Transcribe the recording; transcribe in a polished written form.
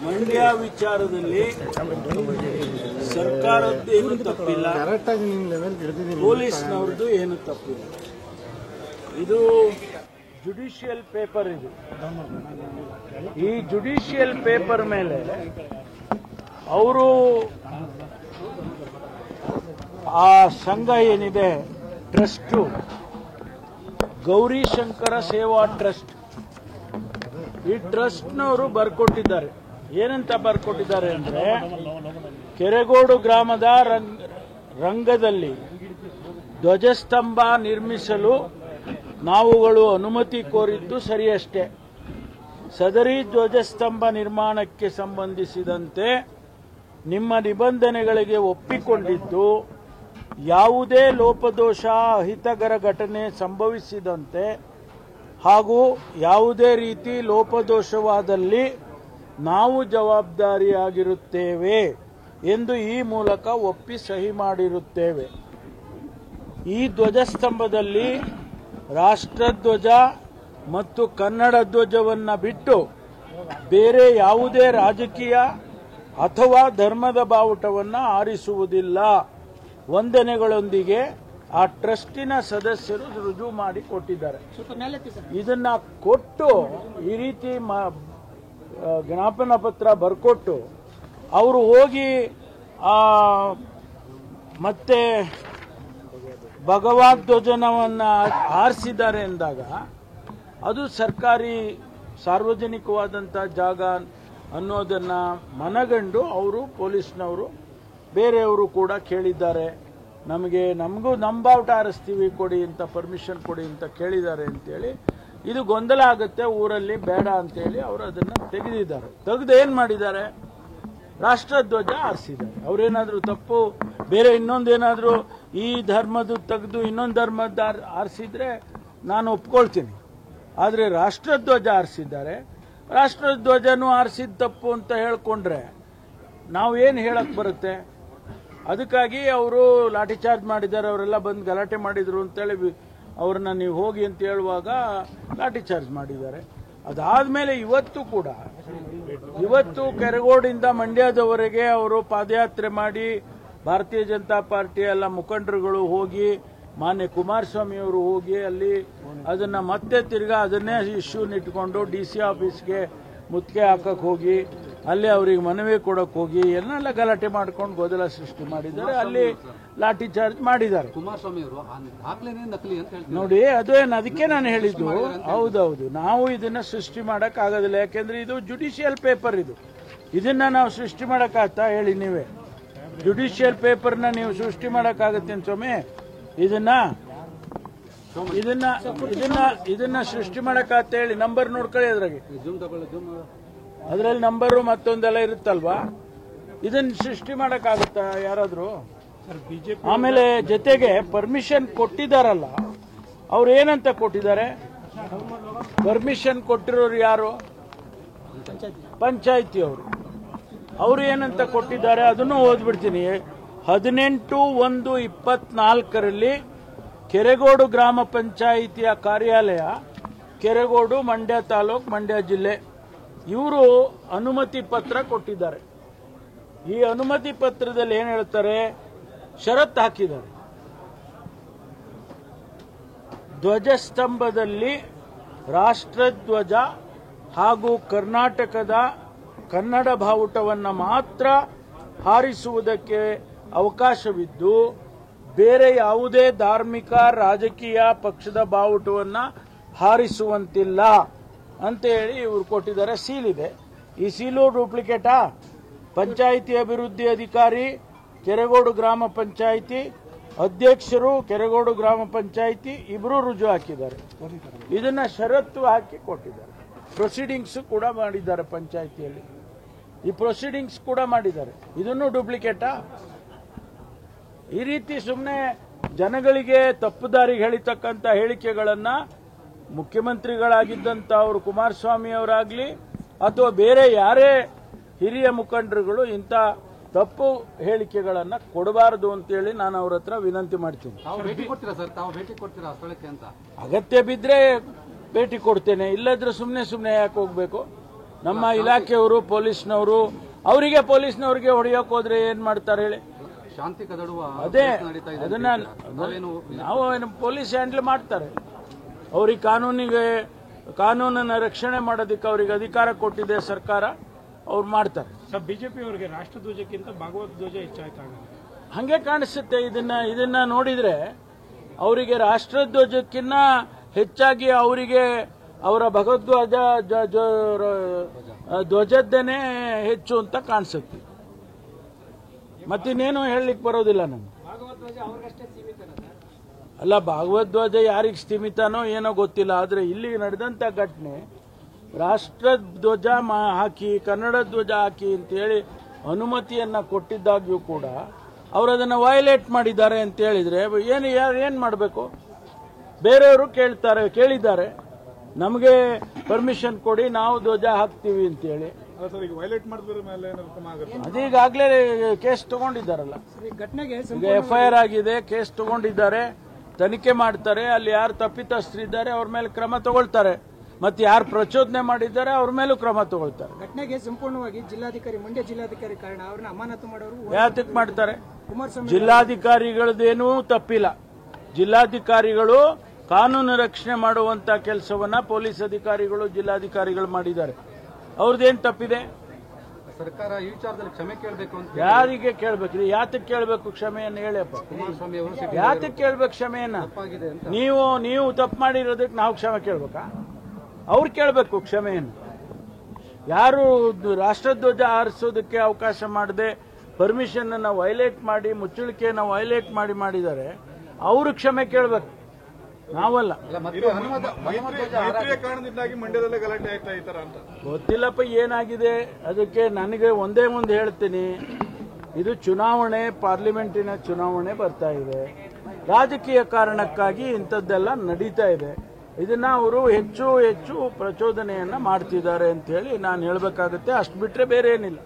ಮಂಡ್ಯ ವಿಚಾರದಲ್ಲಿ ಸರ್ಕಾರದ್ದು ಏನು ತಪ್ಪಿಲ್ಲ, ಪೊಲೀಸ್ನವ್ರದ್ದು ಏನು ತಪ್ಪಿಲ್ಲ. ಇದು ಜುಡಿಷಿಯಲ್ ಪೇಪರ್. ಇದು ಈ ಜುಡಿಷಿಯಲ್ ಪೇಪರ್ ಮೇಲೆ ಅವರು ಆ ಸಂಘ ಏನಿದೆ ಟ್ರಸ್ಟು, ಗೌರಿಶಂಕರ ಸೇವಾ ಟ್ರಸ್ಟ್, ಈ ಟ್ರಸ್ಟ್ನವರು ಬರ್ಕೊಟ್ಟಿದ್ದಾರೆ. ಏನಂತ ಬರ್ಕೊಟ್ಟಿದ್ದಾರೆ ಅಂದ್ರೆ, ಕೆರೆಗೋಡು ಗ್ರಾಮದ ರಂಗದಲ್ಲಿ ಧ್ವಜಸ್ತಂಭ ನಿರ್ಮಿಸಲು ನಾವುಗಳು ಅನುಮತಿ ಕೋರಿದ್ದು ಸರಿಯಷ್ಟೇ. ಸದರಿ ಧ್ವಜಸ್ತಂಭ ನಿರ್ಮಾಣಕ್ಕೆ ಸಂಬಂಧಿಸಿದಂತೆ ನಿಮ್ಮ ನಿಬಂಧನೆಗಳಿಗೆ ಒಪ್ಪಿಕೊಂಡಿದ್ದು, ಯಾವುದೇ ಲೋಪದೋಷ ಅಹಿತಕರ ಘಟನೆ ಸಂಭವಿಸಿದಂತೆ ಹಾಗೂ ಯಾವುದೇ ರೀತಿ ಲೋಪದೋಷವಾದಲ್ಲಿ ನಾವು ಜವಾಬ್ದಾರಿಯಾಗಿರುತ್ತೇವೆ ಎಂದು ಈ ಮೂಲಕ ಒಪ್ಪಿ ಸಹಿ ಮಾಡಿರುತ್ತೇವೆ. ಈ ಧ್ವಜಸ್ತಂಭದಲ್ಲಿ ರಾಷ್ಟ್ರಧ್ವಜ ಮತ್ತು ಕನ್ನಡ ಧ್ವಜವನ್ನು ಬಿಟ್ಟು ಬೇರೆ ಯಾವುದೇ ರಾಜಕೀಯ ಅಥವಾ ಧರ್ಮದ ಬಾವುಟವನ್ನು ಆರಿಸುವುದಿಲ್ಲ. ವಂದನೆಗಳೊಂದಿಗೆ ಆ ಟ್ರಸ್ಟಿನ ಸದಸ್ಯರು ರುಜುವು ಮಾಡಿ ಕೊಟ್ಟಿದ್ದಾರೆ. ಇದನ್ನ ಕೊಟ್ಟು ಈ ರೀತಿ ಜ್ಞಾಪನ ಪತ್ರ ಬರ್ಕೊಟ್ಟು ಅವರು ಹೋಗಿ ಮತ್ತೆ ಭಗವದ್ಧ್ವಜನವನ್ನು ಆರಿಸಿದ್ದಾರೆ ಎಂದಾಗ ಅದು ಸರ್ಕಾರಿ ಸಾರ್ವಜನಿಕವಾದಂಥ ಜಾಗ ಅನ್ನೋದನ್ನ ಮನಗಂಡು ಅವರು ಪೊಲೀಸ್ನವರು ಬೇರೆಯವರು ಕೂಡ ಕೇಳಿದ್ದಾರೆ. ನಮಗೂ ನಮ್ಮ ಬಾವುಟ ಆರಿಸ್ತೀವಿ ಕೊಡಿ ಅಂತ, ಪರ್ಮಿಷನ್ ಕೊಡಿ ಅಂತ ಕೇಳಿದ್ದಾರೆ ಅಂತೇಳಿ ಇದು ಗೊಂದಲ ಆಗುತ್ತೆ ಊರಲ್ಲಿ, ಬೇಡ ಅಂತೇಳಿ ಅವರು ಅದನ್ನು ತೆಗೆದಿದ್ದಾರೆ. ತೆಗೆದು ಏನು ಮಾಡಿದ್ದಾರೆ, ರಾಷ್ಟ್ರಧ್ವಜ ಆರಿಸಿದ್ದಾರೆ. ಅವರೇನಾದರೂ ತಪ್ಪು ಬೇರೆ ಇನ್ನೊಂದೇನಾದರೂ ಈ ಧರ್ಮದ ತೆಗೆದು ಇನ್ನೊಂದು ಧರ್ಮದ ಆರಿಸಿದ್ರೆ ನಾನು ಒಪ್ಕೊಳ್ತೀನಿ. ಆದರೆ ರಾಷ್ಟ್ರಧ್ವಜ ಆರಿಸಿದ್ದಾರೆ. ರಾಷ್ಟ್ರಧ್ವಜನೂ ಆರಿಸಿದ ತಪ್ಪು ಅಂತ ಹೇಳ್ಕೊಂಡ್ರೆ ನಾವೇನು ಹೇಳಕ್ ಬರುತ್ತೆ? ಅದಕ್ಕಾಗಿ ಅವರು ಲಾಠಿ ಚಾರ್ಜ್ ಮಾಡಿದ್ದಾರೆ, ಅವರೆಲ್ಲ ಬಂದು ಗಲಾಟೆ ಮಾಡಿದ್ರು ಅಂತೇಳಿ ಅವ್ರನ್ನ ನೀವು ಹೋಗಿ ಅಂತ ಹೇಳುವಾಗ ಲಾಠಿ ಚಾರ್ಜ್ ಮಾಡಿದ್ದಾರೆ. ಅದಾದಮೇಲೆ ಇವತ್ತು ಕೆರಗೋಡಿಂದ ಮಂಡ್ಯದವರೆಗೆ ಅವರು ಪಾದಯಾತ್ರೆ ಮಾಡಿ ಭಾರತೀಯ ಜನತಾ ಪಾರ್ಟಿ ಎಲ್ಲ ಮುಖಂಡರುಗಳು ಹೋಗಿ, ಮಾನ್ಯ ಕುಮಾರಸ್ವಾಮಿ ಅವರು ಹೋಗಿ ಅಲ್ಲಿ ಅದನ್ನ ಮತ್ತೆ ತಿರ್ಗಾ ಅದನ್ನೇ ಇಶ್ಯೂನ ಇಟ್ಕೊಂಡು DC ಆಫೀಸ್ಗೆ ಮುತ್ತಿಗೆ ಹಾಕಕ್ಕೆ ಹೋಗಿ ಅಲ್ಲಿ ಅವರಿಗೆ ಮನವಿ ಕೊಡಕ್ಕೆ ಹೋಗಿ ಎಲ್ಲ ಗಲಾಟೆ ಮಾಡ್ಕೊಂಡು ಗೊಂದಲ ಸೃಷ್ಟಿ ಮಾಡಿದ್ದಾರೆ. ಅಲ್ಲಿ ಲಾಠಿ ಚಾರ್ಜ್ ಮಾಡಿದ್ದಾರೆ. ಕುಮಾರಸ್ವಾಮಿ ಅವರು ನಕಲಿ ಅಂತ ಹೇಳ್ತಾರೆ ನೋಡಿ. ಅದೇನು ಅದಕ್ಕೆ ನಾನು ಹೇಳಿದ್ದು. ಹೌದೌದು, ನಾವು ಇದನ್ನ ಸೃಷ್ಟಿ ಮಾಡಕ್ ಆಗೋದಿಲ್ಲ. ಯಾಕೆಂದ್ರೆ ಇದು ಜುಡಿಷಿಯಲ್ ಪೇಪರ್. ಇದನ್ನ ನಾವು ಸೃಷ್ಟಿ ಮಾಡಕ್ಕಾಗ್ತಾ ಹೇಳಿ ನೀವೇ? ಜುಡಿಷಿಯಲ್ ಪೇಪರ್ನ ನೀವು ಸೃಷ್ಟಿ ಮಾಡಕ್ಕಾಗತ್ತೆ ಸ್ವಾಮಿ? ಇದನ್ನ ಸೃಷ್ಟಿ ಮಾಡಕ್ಕಾಗತ್ತೆ ಹೇಳಿ? ನಂಬರ್ ನೋಡ್ಕೊಳ್ಳಿ, ಅದ್ರಲ್ಲಿ ನಂಬರು ಮತ್ತೊಂದೆಲ್ಲ ಇರುತ್ತಲ್ವಾ? ಇದನ್ನ ಸೃಷ್ಟಿ ಮಾಡಕ್ಕಾಗುತ್ತಾ ಯಾರಾದ್ರೂ? ಆಮೇಲೆ ಜೊತೆಗೆ ಪರ್ಮಿಷನ್ ಕೊಟ್ಟಿದಾರಲ್ಲ, ಅವ್ರು ಏನಂತ ಕೊಟ್ಟಿದ್ದಾರೆ? ಪರ್ಮಿಷನ್ ಕೊಟ್ಟಿರೋರು ಯಾರು? ಪಂಚಾಯಿತಿ ಅವರು ಏನಂತ ಕೊಟ್ಟಿದ್ದಾರೆ ಅದನ್ನು ಓದ್ಬಿಡ್ತೀನಿ. 18/1/24 ಕೆರೆಗೋಡು ಗ್ರಾಮ ಪಂಚಾಯಿತಿಯ ಕಾರ್ಯಾಲಯ, ಕೆರೆಗೋಡು, ಮಂಡ್ಯ ತಾಲೂಕು, ಮಂಡ್ಯ ಜಿಲ್ಲೆ, ಇವರು ಅನುಮತಿ ಪತ್ರ ಕೊಟ್ಟಿದ್ದಾರೆ. ಈ ಅನುಮತಿ ಪತ್ರದಲ್ಲಿ ಏನ್ ಹೇಳ್ತಾರೆ? ಷರತ್ತು ಹಾಕಿದ್ದಾರೆ. ಧ್ವಜಸ್ತಂಭದಲ್ಲಿ ರಾಷ್ಟ್ರಧ್ವಜ ಹಾಗೂ ಕರ್ನಾಟಕದ ಕನ್ನಡ ಬಾವುಟವನ್ನು ಮಾತ್ರ ಹಾರಿಸುವುದಕ್ಕೆ ಅವಕಾಶವಿದ್ದು ಬೇರೆ ಯಾವುದೇ ಧಾರ್ಮಿಕ ರಾಜಕೀಯ ಪಕ್ಷದ ಬಾವುಟವನ್ನು ಹಾರಿಸುವಂತಿಲ್ಲ ಅಂತ ಹೇಳಿ ಇವರು ಕೊಟ್ಟಿದ್ದಾರೆ. ಸೀಲ್ ಇದೆ. ಈ ಸೀಲು ಡೂಪ್ಲಿಕೇಟಾ? ಪಂಚಾಯಿತಿ ಅಭಿವೃದ್ಧಿ ಅಧಿಕಾರಿ, ಕೆರೆಗೋಡು ಗ್ರಾಮ ಪಂಚಾಯಿತಿ ಅಧ್ಯಕ್ಷರು, ಕೆರೆಗೋಡು ಗ್ರಾಮ ಪಂಚಾಯಿತಿ ಇಬ್ಬರು ರುಜು ಹಾಕಿದ್ದಾರೆ. ಇದನ್ನ ಷರತ್ತು ಹಾಕಿ ಕೊಟ್ಟಿದ್ದಾರೆ. ಪ್ರೊಸೀಡಿಂಗ್ಸ್ ಕೂಡ ಮಾಡಿದ್ದಾರೆ ಪಂಚಾಯಿತಿಯಲ್ಲಿ. ಈ ಪ್ರೊಸೀಡಿಂಗ್ಸ್ ಕೂಡ ಮಾಡಿದ್ದಾರೆ. ಇದನ್ನು ಡೂಪ್ಲಿಕೇಟಾ? ಈ ರೀತಿ ಸುಮ್ಮನೆ ಜನಗಳಿಗೆ ತಪ್ಪುದಾರಿಗೆ ಹೇಳಿತಕ್ಕಂಥ ಹೇಳಿಕೆಗಳನ್ನ ಮುಖ್ಯಮಂತ್ರಿಗಳಾಗಿದ್ದಂಥ ಅವರು ಕುಮಾರಸ್ವಾಮಿ ಅವರಾಗ್ಲಿ ಅಥವಾ ಬೇರೆ ಯಾರೇ ಹಿರಿಯ ಮುಖಂಡರುಗಳು ಇಂಥ ತಪ್ಪು ಹೇಳಿಕೆಗಳನ್ನು ಕೊಡಬಾರದು ಅಂತೇಳಿ ನಾನು ಅವ್ರ ಹತ್ರ ವಿನಂತಿ ಮಾಡ್ತೀನಿ. ತಾವು ಭೇಟಿ ಕೊಡ್ತೀರಾ ಸರ್? ತಾವು ಭೇಟಿ ಕೊಡ್ತೀರಾ ಸ್ಥಳಕ್ಕೆ ಅಂತ? ಅಗತ್ಯ ಬಿದ್ದರೆ ಭೇಟಿ ಕೊಡ್ತೇನೆ, ಇಲ್ಲದ್ರೆ ಸುಮ್ಮನೆ ಯಾಕೆ ಹೋಗ್ಬೇಕು? ನಮ್ಮ ಇಲಾಖೆಯವರು ಪೊಲೀಸ್ನವರು ಅವರಿಗೆ ಪೊಲೀಸ್ನವ್ರಿಗೆ ಹೊಡೆಯೋಕೆ ಹೋದ್ರೆ ಏನ್ ಮಾಡ್ತಾರೆ ಹೇಳಿ? ಶಾಂತಿ ಕದಡುವ ಅದೇ ನಡೀತಾ ಇದೆ. ಅದನ್ನ ನಾವು ಪೊಲೀಸ್ ಹ್ಯಾಂಡಲ್ ಮಾಡ್ತಾರೆ. ಅವ್ರಿಗೆ ಕಾನೂನನ್ನ ರಕ್ಷಣೆ ಮಾಡೋದಕ್ಕೆ ಅವ್ರಿಗೆ ಅಧಿಕಾರ ಕೊಟ್ಟಿದೆ ಸರ್ಕಾರ, ಅವ್ರು ಮಾಡ್ತಾರೆ. ಸರ್, ಬಿಜೆಪಿ ಅವರಿಗೆ ರಾಷ್ಟ್ರಧ್ವಜಕ್ಕಿಂತ ಭಾಗವತ್ ಧ್ವಜ ಹೆಚ್ಚಾಯ್ತಾಗ ಹಂಗೆ ಕಾಣಿಸುತ್ತೆ. ಇದನ್ನ ನೋಡಿದ್ರೆ ಅವರಿಗೆ ರಾಷ್ಟ್ರಧ್ವಜಕ್ಕಿಂತ ಹೆಚ್ಚಾಗಿ ಅವರಿಗೆ ಅವರ ಭಗವದ್ಧ್ವಜ ಧ್ವಜದ್ದೇನೆ ಹೆಚ್ಚು ಅಂತ ಕಾಣಿಸುತ್ತೆ. ಮತ್ತಿನ್ನೇನು ಹೇಳಲಿಕ್ಕೆ ಬರೋದಿಲ್ಲ ನನಗೆ. ಅಲ್ಲ, ಭಾಗವದ್ಧ್ವಜ ಯಾರಿಗೆ ಸೀಮಿತನೋ ಏನೋ ಗೊತ್ತಿಲ್ಲ. ಆದರೆ ಇಲ್ಲಿ ನಡೆದಂಥ ಘಟನೆ ರಾಷ್ಟ್ರಧ್ವಜ ಹಾಕಿ ಕನ್ನಡ ಧ್ವಜ ಹಾಕಿ ಅಂತೇಳಿ ಅನುಮತಿಯನ್ನ ಕೊಟ್ಟಿದ್ದಾಗ್ಯೂ ಕೂಡ ಅವರು ಅದನ್ನು ವಯಲೇಟ್ ಮಾಡಿದ್ದಾರೆ ಅಂತ ಹೇಳಿದ್ರೆ ಏನು ಮಾಡಬೇಕು? ಬೇರೆಯವರು ಕೇಳಿದ್ದಾರೆ, ನಮಗೆ ಪರ್ಮಿಷನ್ ಕೊಡಿ, ನಾವು ಧ್ವಜ ಹಾಕ್ತೀವಿ ಅಂತೇಳಿ. ಅದೀಗಾಗಲೇ ಕೇಸ್ ತಗೊಂಡಿದ್ದಾರಲ್ಲ, ಈಗ FIR ಆಗಿದೆ, ಕೇಸ್ ತಗೊಂಡಿದ್ದಾರೆ, ತನಿಖೆ ಮಾಡ್ತಾರೆ. ಅಲ್ಲಿ ಯಾರು ತಪ್ಪಿತಸ್ಥರಿದ್ದಾರೆ ಅವ್ರ ಮೇಲೆ ಕ್ರಮ ತಗೊಳ್ತಾರೆ, ಮತ್ತೆ ಯಾರು ಪ್ರಚೋದನೆ ಮಾಡಿದ್ದಾರೆ ಅವ್ರ ಮೇಲೂ ಕ್ರಮ ತಗೊಳ್ತಾರೆ. ಘಟನೆಗೆ ಸಂಪೂರ್ಣವಾಗಿ ಮಂಡ್ಯ ಜಿಲ್ಲಾಧಿಕಾರಿ ಕಾರಣ, ಅವ್ರನ್ನ ಅಮಾನತು ಮಾಡೋರು ಯಾತಕ್ಕೆ ಮಾಡ್ತಾರೆ? ಜಿಲ್ಲಾಧಿಕಾರಿಗಳದ್ದೇನೂ ತಪ್ಪಿಲ್ಲ. ಜಿಲ್ಲಾಧಿಕಾರಿಗಳು ಕಾನೂನು ರಕ್ಷಣೆ ಮಾಡುವಂತ ಕೆಲಸವನ್ನ ಪೊಲೀಸ್ ಅಧಿಕಾರಿಗಳು ಜಿಲ್ಲಾಧಿಕಾರಿಗಳು ಮಾಡಿದ್ದಾರೆ. ಅವ್ರದ್ದೇನು ತಪ್ಪಿದೆ? ಸರ್ಕಾರ ಈ ವಿಚಾರದಲ್ಲಿ ಕ್ಷಮೆ ಕೇಳಬೇಕು ಅಂತ ಯಾರಿಗೆ ಕೇಳಬೇಕು? ಯಾತಕ್ಕೆ ಕೇಳಬೇಕು ಕ್ಷಮೆಯನ್ನು? ಹೇಳಪ್ಪ, ಕುಮಾರಸ್ವಾಮಿ ಅವರು ಯಾತಕ್ಕೆ ಕೇಳಬೇಕು ಕ್ಷಮೆಯನ್ನ? ತಪ್ಪಾಗಿದೆ ಅಂತ ನೀವು ತಪ್ಪು ಮಾಡಿರೋದಕ್ಕೆ ನಾವು ಕ್ಷಮೆ ಕೇಳಬೇಕಾ? ಅವ್ರು ಕೇಳಬೇಕು ಕ್ಷಮೆಯನ್ನು. ಯಾರು ರಾಷ್ಟ್ರಧ್ವಜ ಹಾರಿಸೋದಕ್ಕೆ ಅವಕಾಶ ಮಾಡದೆ ಪರ್ಮಿಷನ್ ಅನ್ನ ವೈಲೇಟ್ ಮಾಡಿ, ಮುಚ್ಚಳಿಕೆಯನ್ನು ವೈಲೇಟ್ ಮಾಡಿದ್ದಾರೆ, ಅವರು ಕ್ಷಮೆ ಕೇಳಬೇಕು, ನಾವಲ್ಲ. ಕಾರಣದಿಂದಾಗಿ ಮಂಡ್ಯದಲ್ಲೇ ಗಲಾಟೆ ಆಗ್ತಾ ಈ ತರ ಅಂತ ಗೊತ್ತಿಲ್ಲಪ್ಪ ಏನಾಗಿದೆ. ಅದಕ್ಕೆ ನನಗೆ ಒಂದೇ ಮುಂದೆ ಹೇಳ್ತೀನಿ, ಇದು ಚುನಾವಣೆ, ಪಾರ್ಲಿಮೆಂಟಿನ ಚುನಾವಣೆ ಬರ್ತಾ ಇದೆ. ರಾಜಕೀಯ ಕಾರಣಕ್ಕಾಗಿ ಇಂಥದ್ದೆಲ್ಲ ನಡೀತಾ ಇದೆ. ಇದನ್ನ ಅವರು ಹೆಚ್ಚು ಪ್ರಚೋದನೆಯನ್ನ ಮಾಡ್ತಿದ್ದಾರೆ ಅಂತ ಹೇಳಿ ನಾನು ಹೇಳಬೇಕಾಗುತ್ತೆ. ಅಷ್ಟು ಬಿಟ್ರೆ ಬೇರೆ ಏನಿಲ್ಲ.